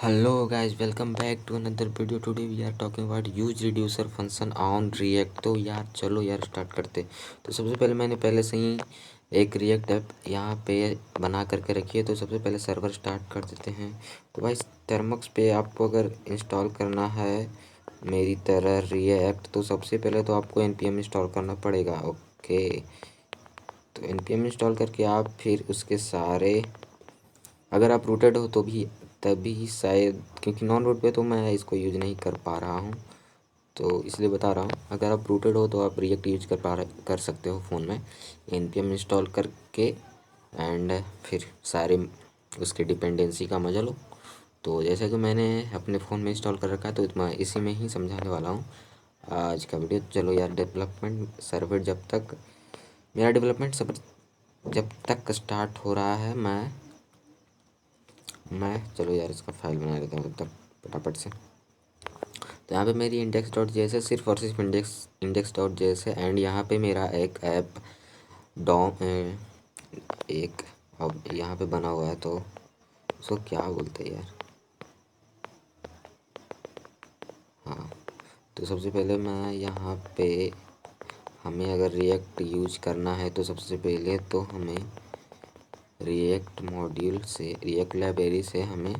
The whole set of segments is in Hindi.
Hello guys, welcome back to another video. Today we are talking about use reducer function on React। तो यार चलो यार स्टार्ट करते। तो सबसे पहले मैंने पहले से ही एक रिएक्ट ऐप यहाँ पे बना करके रखी है। तो सबसे पहले सर्वर स्टार्ट कर देते हैं। तो भाई टर्मक्स पे आपको अगर इंस्टॉल करना है मेरी तरह रिएक्ट, तो सबसे पहले तो आपको npm इंस्टॉल करना पड़ेगा। ओके, तो npm इंस्टॉल करके आप फिर उसके सारे, अगर आप रूटेड हो तो भी तभी शायद, क्योंकि नॉन रूट पे तो मैं इसको यूज़ नहीं कर पा रहा हूँ, तो इसलिए बता रहा हूँ। अगर आप रूटेड हो तो आप रिएक्ट यूज कर सकते हो फ़ोन में npm इंस्टॉल करके, एंड फिर सारे उसके डिपेंडेंसी का मजा लो। तो जैसे कि मैंने अपने फ़ोन में इंस्टॉल कर रखा है, तो मैं इसी में ही समझाने वाला हूँ आज का वीडियो। चलो यार, डेवलपमेंट सर्वर जब तक मेरा डेवलपमेंट सर्वर जब तक स्टार्ट हो रहा है, मैं चलो यार इसका फाइल बना लेता हूँ तब तक फटाफट से। तो यहाँ पे मेरी इंडेक्स डॉट जेएस सिर्फ और सिर्फ इंडेक्स डॉट जेएस है। एंड यहाँ पे मेरा एक ऐप डॉम एक अब यहाँ पे बना हुआ है, तो उसको क्या बोलते हैं यार। हाँ, तो सबसे पहले मैं यहाँ पे, हमें अगर रिएक्ट यूज करना है तो सबसे पहले तो हमें रिएक्ट मॉड्यूल से, रिएक्ट लाइब्रेरी से हमें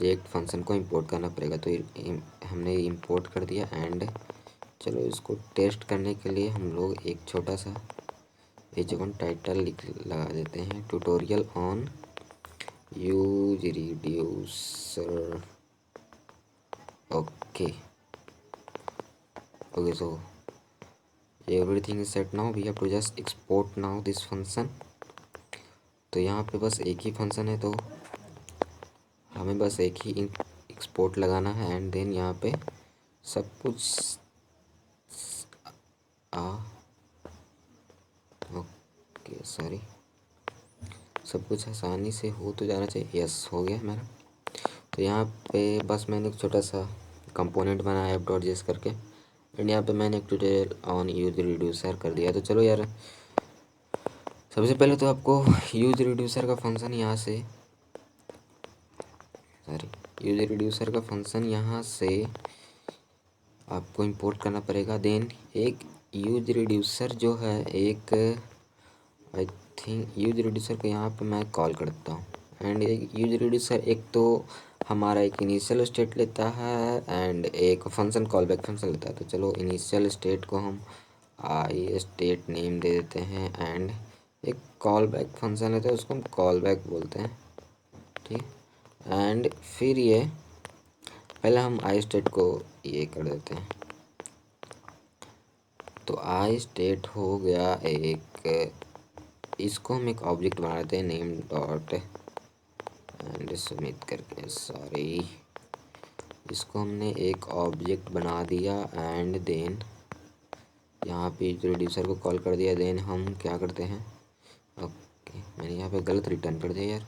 रिएक्ट फंक्शन को इंपोर्ट करना पड़ेगा। तो हमने इंपोर्ट कर दिया। एंड चलो इसको टेस्ट करने के लिए हम लोग एक छोटा सा एच1 टाइटल लगा देते हैं, tutorial on use reducer. Okay okay, so everything is set now, we have to just export now this function. तो यहाँ पे बस एक ही फंक्शन है, तो हमें बस एक ही एक्सपोर्ट लगाना है। एंड देन यहाँ पे सब कुछ ओके सॉरी, सब कुछ आसानी से हो तो जाना चाहिए। यस, हो गया मेरा। तो यहाँ पे बस मैंने एक छोटा सा कंपोनेंट बनाया ऐप डॉट जेएस करके, एंड यहाँ पे मैंने एक ट्यूटोरियल ऑन यूज रिड्यूसर कर दिया। तो चलो यार, सबसे पहले तो आपको यूज रिड्यूसर का फंक्शन यहाँ से, सॉरी, यूज रिड्यूसर का फंक्शन यहाँ से आपको इंपोर्ट करना पड़ेगा। देन एक यूज रिड्यूसर जो है, एक आई थिंक यूज रिड्यूसर को यहाँ पे मैं कॉल करता हूँ। एंड एक यूज रिड्यूसर एक तो हमारा एक इनिशियल स्टेट लेता है एंड एक फंक्शन कॉल बैक फंक्शन लेता है। तो चलो इनिशियल स्टेट को हम आई स्टेट नेम दे देते हैं, एंड एक कॉल बैक फंक्शन लेते हैं, उसको हम कॉल बैक बोलते हैं, ठीक। एंड फिर ये पहले हम आई स्टेट को ये कर देते हैं। तो आई स्टेट हो गया एक, इसको हम एक ऑब्जेक्ट बना देते हैं नेम डॉट एंड सबमिट करके, सॉरी, इसको हमने एक ऑब्जेक्ट बना दिया। एंड देन यहाँ पे रिड्यूसर को कॉल कर दिया। देन हम क्या करते हैं, ओके मैंने यहाँ पे गलत रिटर्न कर दिया यार,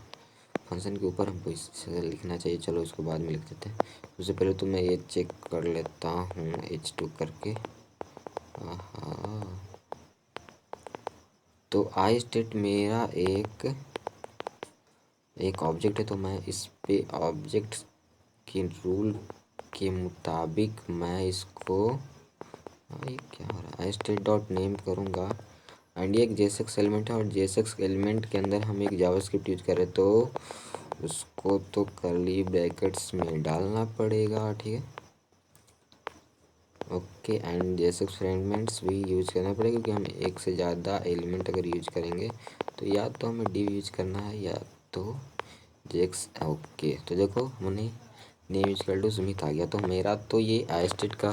फंक्शन के ऊपर हमको इससे लिखना चाहिए। चलो इसको बाद में लिख देते हैं। सबसे पहले तो मैं ये चेक कर लेता हूँ h2 करके। तो आई स्टेट मेरा एक ऑब्जेक्ट है, तो मैं इस पे ऑब्जेक्ट के रूल के मुताबिक मैं इसको, ये क्या हो रहा है, आई स्टेट डॉट नेम करूँगा। एंड ये एक जेएसएक्स एलिमेंट है, और जेएसएक्स एलिमेंट के अंदर हम एक जावास्क्रिप्ट यूज कर रहे हैं, तो उसको तो कर्ली ब्रैकेट्स में डालना पड़ेगा, ठीक है। ओके, एंड जेएसएक्स फ्रेगमेंट्स भी यूज करना पड़ेगा, क्योंकि हम एक से ज़्यादा एलिमेंट अगर यूज करेंगे तो या तो हमें div यूज करना है या तो जेक्स। ओके, तो देखो हमने नेम इक्वल टू सुमित आ गया। तो मेरा तो ये आई स्टेट का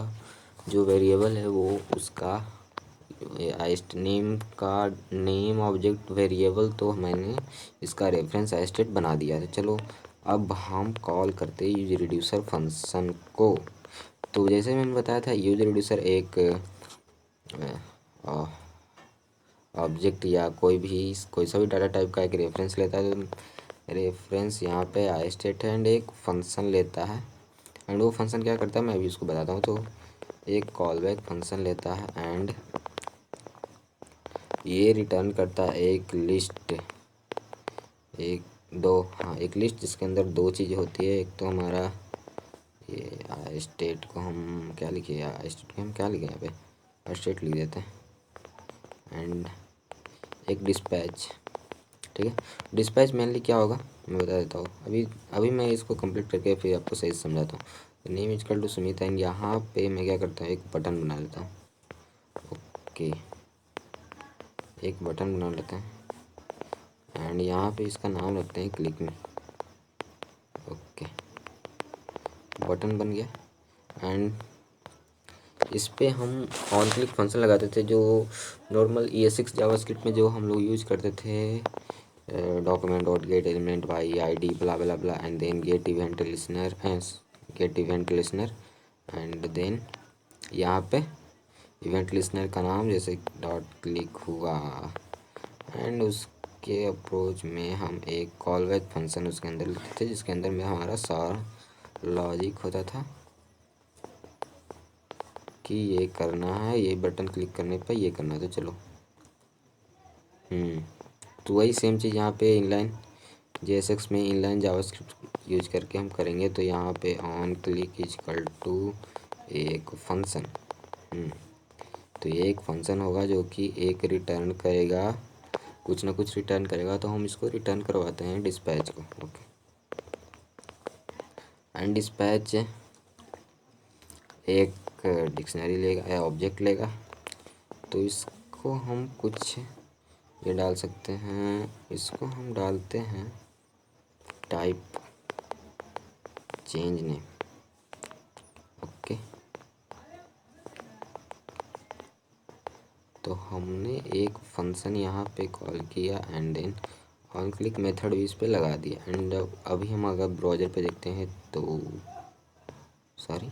जो वेरिएबल है वो उसका आई नेम का नेम ऑब्जेक्ट वेरिएबल, तो मैंने इसका रेफरेंस आई स्टेट बना दिया है। चलो अब हम कॉल करते हैं यूज रिड्यूसर फंक्शन को। तो जैसे मैंने बताया था, यूज रिड्यूसर एक ऑब्जेक्ट या कोई सा भी डाटा टाइप का एक रेफरेंस लेता है। तो रेफरेंस यहाँ पे आई स्टेट है, एंड एक फंक्शन लेता है। एंड वो फंक्शन क्या करता है मैं अभी उसको बताता हूँ। तो एक कॉल बैक फंक्शन लेता है, एंड ये रिटर्न करता है एक लिस्ट, एक दो, हाँ एक लिस्ट जिसके अंदर दो चीज़ें होती है। एक तो हमारा ये स्टेट को हम क्या लिखे, या स्टेट को हम क्या लिखे यहाँ पे, स्टेट लिख देते हैं। एंड एक डिस्पैच, ठीक है। डिस्पैच मेनली क्या होगा मैं बता देता हूँ। अभी मैं इसको कंप्लीट करके फिर आपको सही से समझाता हूँ। नेम इजकल टू सुमित एंड यहाँ पे मैं क्या करता हूँ, एक बटन बना लेता हूँ। ओके, एक बटन बना लेते हैं एंड यहाँ पे इसका नाम रखते हैं क्लिक में। ओके, बटन बन गया। एंड इस पे हम ऑन क्लिक फंक्शन लगाते थे, जो नॉर्मल ES6 जावास्क्रिप्ट में जो हम लोग यूज करते थे। Document dot get element by ID blah blah blah and then get event listener and then यहाँ पे इवेंट लिसनर का नाम जैसे डॉट क्लिक हुआ एंड उसके अप्रोच में हम एक कॉल बैक फंक्शन उसके अंदर लिखते थे, जिसके अंदर में हमारा सारा लॉजिक होता था कि ये करना है, ये बटन क्लिक करने पर ये करना है। तो चलो तो वही सेम चीज़ यहाँ पे इनलाइन JSX में इनलाइन जावास्क्रिप्ट यूज करके हम करेंगे। तो यहाँ पे ऑन क्लिक इजकल टू एक फंक्शन, तो ये एक फंक्शन होगा जो कि एक रिटर्न करेगा, कुछ ना कुछ रिटर्न करेगा। तो हम इसको रिटर्न करवाते हैं डिस्पैच को। ओके, एंड डिस्पैच एक डिक्शनरी लेगा या ऑब्जेक्ट लेगा। तो इसको हम कुछ ये डाल सकते हैं, इसको हम डालते हैं टाइप चेंज नेम। ओके, तो हमने एक फंक्शन यहाँ पे कॉल किया and then on click method भी इस पे लगा दिया। एंड अभी हम अगर ब्राउज़र पे देखते हैं तो सॉरी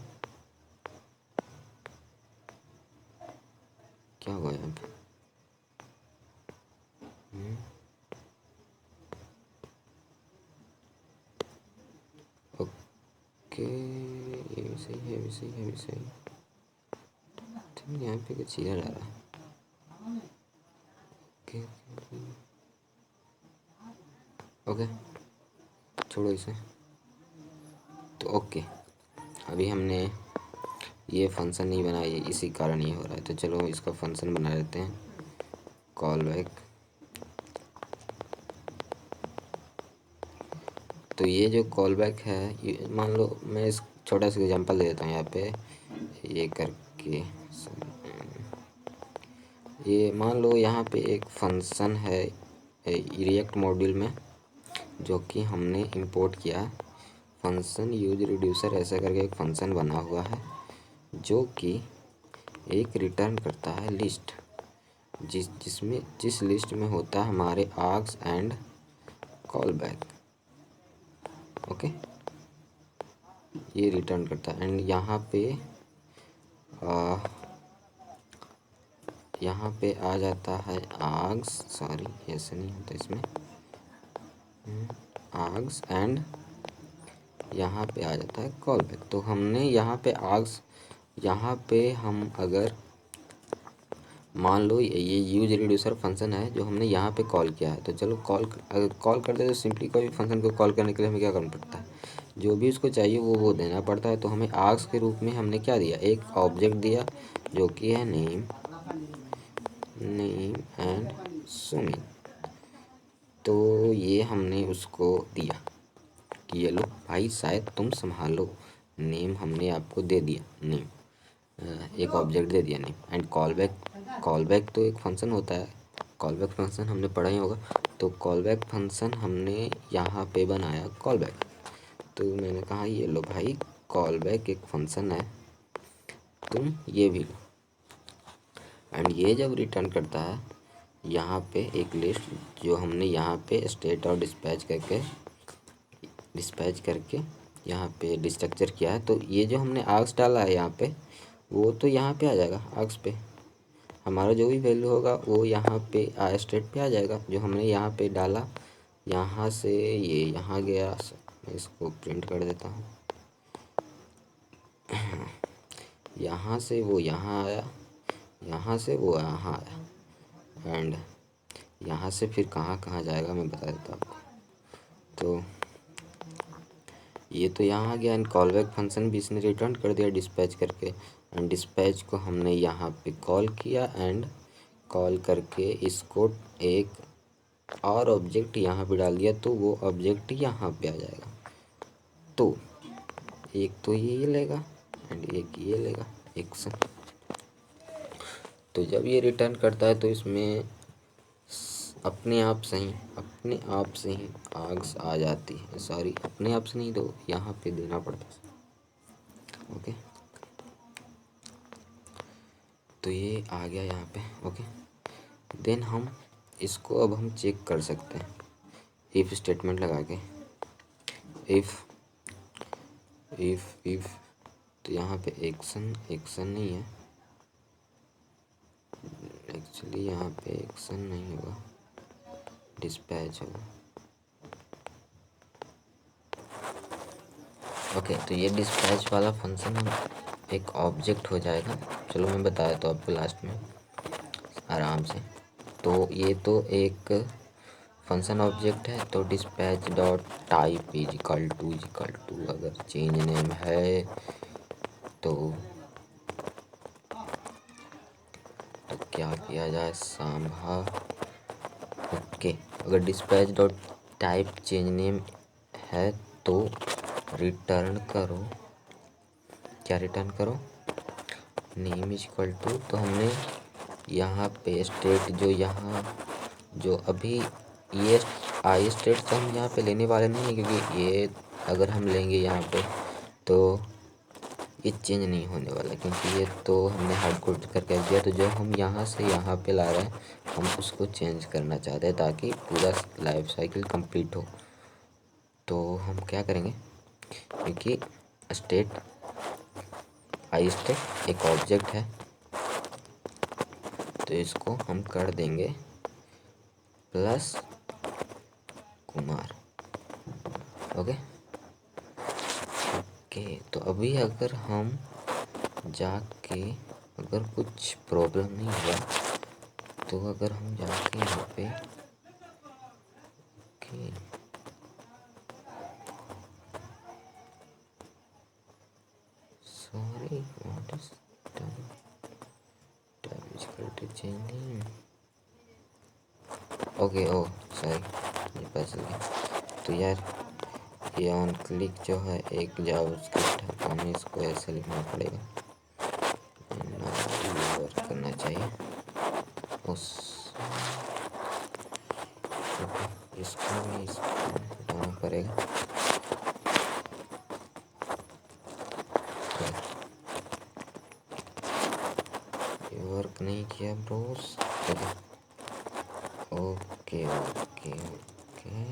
क्या हुआ यहाँ पे, ओके ये भी सही है, भी सही है, भी सही। तो यहाँ पे कुछ चीज़ आ रहा है। ओके छोड़ो इसे। तो ओके, अभी हमने ये फंक्शन नहीं बनाया, ये इसी कारण ये हो रहा है। तो चलो इसका फंक्शन बना लेते हैं, कॉल बैक। तो ये जो कॉल बैक है, ये मान लो मैं इस छोटा सा एग्जांपल दे देता हूँ यहाँ पे। ये करके ये मान लो यहाँ पे एक फंक्शन है रिएक्ट मॉड्यूल में, जो कि हमने इंपोर्ट किया है। फंक्शन यूज रिड्यूसर ऐसा करके एक फंक्शन बना हुआ है, जो कि एक रिटर्न करता है लिस्ट, जिस लिस्ट में होता है हमारे arcs and call back. Okay, ये रिटर्न करता है। एंड यहाँ पे आ जाता है आर्क्स, सॉरी ऐसे नहीं होता इसमें, आर्क्स एंड यहाँ पे आ जाता है कॉल बैक। तो हमने यहाँ पे आर्क्स, यहाँ पे हम अगर मान लो ये यूज रिड्यूसर फंक्शन है जो हमने यहाँ पे कॉल किया है। तो चलो अगर कॉल करते हैं तो सिंपली कोई फंक्शन को कॉल करने के लिए हमें क्या करना पड़ता है, जो भी उसको चाहिए वो देना पड़ता है। तो हमें आर्क्स के रूप में हमने क्या दिया, एक ऑब्जेक्ट दिया जो कि है नेम एंड सुमित। तो ये हमने उसको दिया कि ये लो भाई शायद तुम संभालो, नेम हमने आपको दे दिया, नेम एक ऑब्जेक्ट दे दिया नेम। एंड कॉल बैक तो एक फंक्शन होता है, कॉल बैक फंक्शन हमने पढ़ा ही होगा। तो कॉल बैक फंक्शन हमने यहाँ पे बनाया कॉल बैक। तो मैंने कहा ये लो भाई कॉल बैक एक फंक्शन है, तुम ये भी लो। एंड ये जब रिटर्न करता है यहाँ पे एक लिस्ट, जो हमने यहाँ पे स्टेट और डिस्पैच करके यहाँ पे डिस्ट्रक्चर किया है। तो ये जो हमने आर्क्स डाला है यहाँ पे, वो तो यहाँ पे आ जाएगा आर्क्स पे, हमारा जो भी वैल्यू होगा वो यहाँ पे स्टेट पे आ जाएगा, जो हमने यहाँ पे डाला। यहाँ से ये यहाँ गया, मैं इसको प्रिंट कर देता हूँ। यहाँ से वो यहाँ आया, यहाँ से वो यहाँ आया, एंड यहाँ से फिर कहाँ कहाँ जाएगा मैं बता देता हूँ आपको। तो ये तो यहाँ आ गया एंड कॉल बैक फंक्शन भी इसने रिटर्न कर दिया डिस्पैच करके। एंड डिस्पैच को हमने यहाँ पे कॉल किया एंड कॉल करके इसको एक और ऑब्जेक्ट यहाँ पे डाल दिया, तो वो ऑब्जेक्ट यहाँ पे आ जाएगा। तो एक तो ये लेगा एंड एक ये लेगा एक्शन। तो जब ये रिटर्न करता है तो इसमें अपने आप से ही आग्स आ जाती है। सॉरी, अपने आप से नहीं, तो यहाँ पे देना पड़ता है। ओके, तो ये आ गया यहाँ पे। ओके, देन हम इसको अब हम चेक कर सकते हैं इफ़ स्टेटमेंट लगा के। इफ़ तो यहाँ पे एक्शन नहीं है एक्चुअली, यहाँ पे एक्शन नहीं होगा, डिस्पैच होगा। ओके, तो ये डिस्पैच वाला फंक्शन एक ऑब्जेक्ट हो जाएगा। चलो मैं बता देता हूँ आपको लास्ट में आराम से। तो ये तो एक फंक्शन ऑब्जेक्ट है, तो dispatch dot type is equal to अगर चेंज नेम है तो क्या किया जाए, सांभा। ओके, अगर dispatch dot type change name है तो रिटर्न करो, क्या रिटर्न करो, नेम इज इक्वल टू। तो हमने यहाँ पे स्टेट जो अभी ये आई स्टेट तो हम यहाँ पे लेने वाले नहीं है, क्योंकि ये अगर हम लेंगे यहाँ पे तो ये चेंज नहीं होने वाला, क्योंकि ये तो हमने हार्ड कोड करके दिया। तो जो हम यहाँ से यहाँ पे ला रहे हैं हम उसको चेंज करना चाहते हैं ताकि पूरा लाइफ साइकिल कंप्लीट हो। तो हम क्या करेंगे, क्योंकि आई स्टेट एक ऑब्जेक्ट है, तो इसको हम कर देंगे प्लस कुमार। ओके, तो अभी अगर हम जाके, अगर कुछ प्रॉब्लम नहीं हुआ तो अगर हम जाके यहाँ पे sorry what is changing. Okay, oh sorry, ये पता चल गया। तो यार ये ऑन क्लिक जो है एक जावास्क्रिप्ट है, तो हमें इसको ऐसे लिखना पड़ेगा, वर्क करना चाहिए उस इसको हटाना पड़ेगा। ये वर्क नहीं किया Bros. Okay okay okay,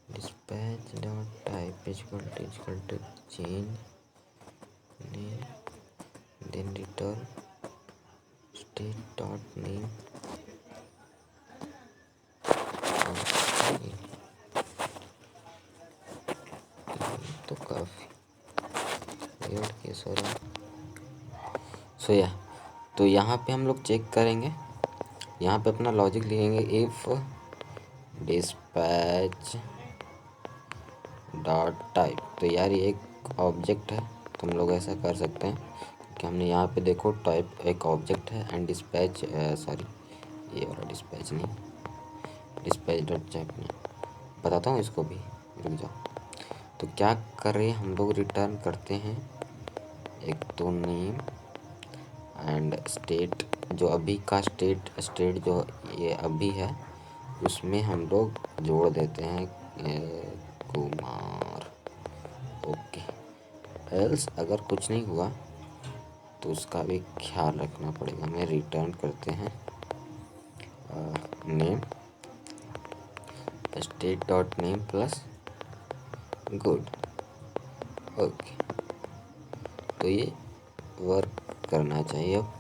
dispatch dot type is equal to change name, then return state dot name। तो काफ़ी वेट केस हो रहा। सो तो यहाँ पे हम लोग चेक करेंगे, यहाँ पे अपना लॉजिक लिखेंगे इफ़ डिस्पैच डॉट टाइप। तो यार ये एक ऑब्जेक्ट है, तो हम लोग ऐसा कर सकते हैं कि हमने यहाँ पे देखो टाइप एक ऑब्जेक्ट है एंड डिस्पैच सॉरी ये वाला डिस्पैच नहीं, डिस्पैच डॉट टाइप नहीं, बताता हूँ इसको भी, रुक जाओ। तो क्या करें हम लोग, रिटर्न करते हैं एक तो नेम एंड स्टेट, जो अभी का स्टेट जो ये अभी है उसमें हम लोग जोड़ देते हैं कुमार। ओके, एल्स अगर कुछ नहीं हुआ तो उसका भी ख्याल रखना पड़ेगा। हमें रिटर्न करते हैं name state dot name plus good. Okay, तो ये वर्क करना चाहिए। अब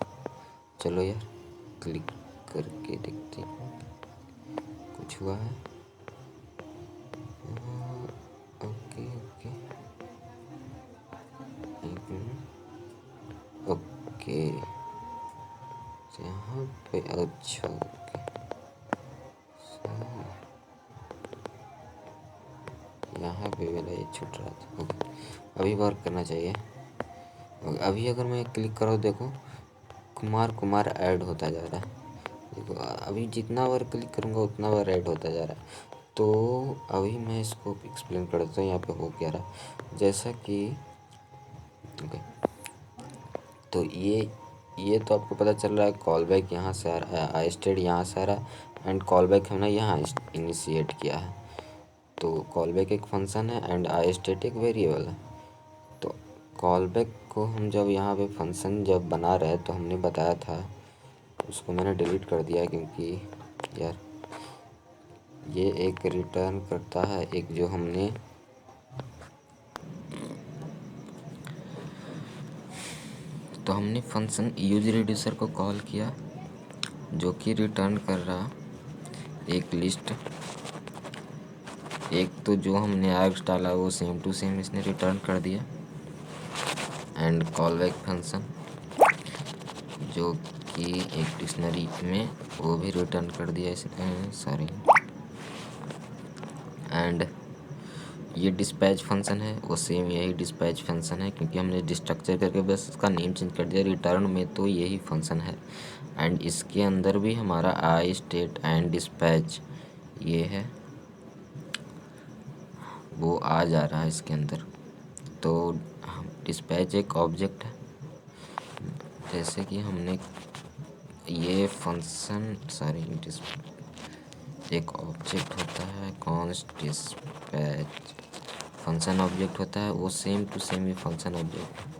चलो यार क्लिक करके देखते हैं कुछ हुआ है। ओके ओके ओके, यहाँ पे अच्छा ओके यहाँ पे वाला ये छूट रहा था। ओके, अभी वर्क करना चाहिए। अभी अगर मैं क्लिक करूँ, देखो कुमार ऐड होता जा रहा है। देखो अभी जितना बार क्लिक करूँगा उतना बार ऐड होता जा रहा है। तो अभी मैं इसको एक्सप्लेन कर देता हूँ यहाँ पे हो क्या रहा। जैसा कि ओके, तो ये तो आपको पता चल रहा है, कॉल बैक यहाँ से आ रहा है, आई स्टेट यहाँ से आ रहा है एंड कॉल बैक हमने यहाँ इनिशिएट किया है। तो कॉल बैक एक फंक्शन है एंड आई स्टेट एक वेरिएबल है। तो कॉल बैक को हम जब यहाँ पे फंक्शन जब बना रहे तो हमने बताया था, उसको मैंने डिलीट कर दिया क्योंकि यार ये एक रिटर्न करता है, एक जो हमने तो हमने फंक्शन यूज रिड्यूसर को कॉल किया जो कि रिटर्न कर रहा एक लिस्ट। एक तो जो हमने आर्ग्स डाला वो सेम टू सेम इसने रिटर्न कर दिया एंड कॉल बैक फंक्शन जो कि एक डिक्शनरी में वो भी रिटर्न कर दिया इसने, सॉरी। एंड ये डिस्पैच फंक्शन है, वो सेम यही डिस्पैच फंक्शन है क्योंकि हमने डिस्ट्रक्चर करके बस इसका नेम चेंज कर दिया। रिटर्न में तो यही फंक्शन है एंड इसके अंदर भी हमारा आई स्टेट एंड डिस्पैच ये है, वो आ जा रहा है इसके अंदर। तो डिस्पैच एक ऑब्जेक्ट है, जैसे कि हमने ये फंक्शन सॉरी एक ऑब्जेक्ट होता है कॉन्स्ट डिस्पैच, फंक्शन ऑब्जेक्ट होता है, वो सेम टू सेम ये फंक्शन ऑब्जेक्ट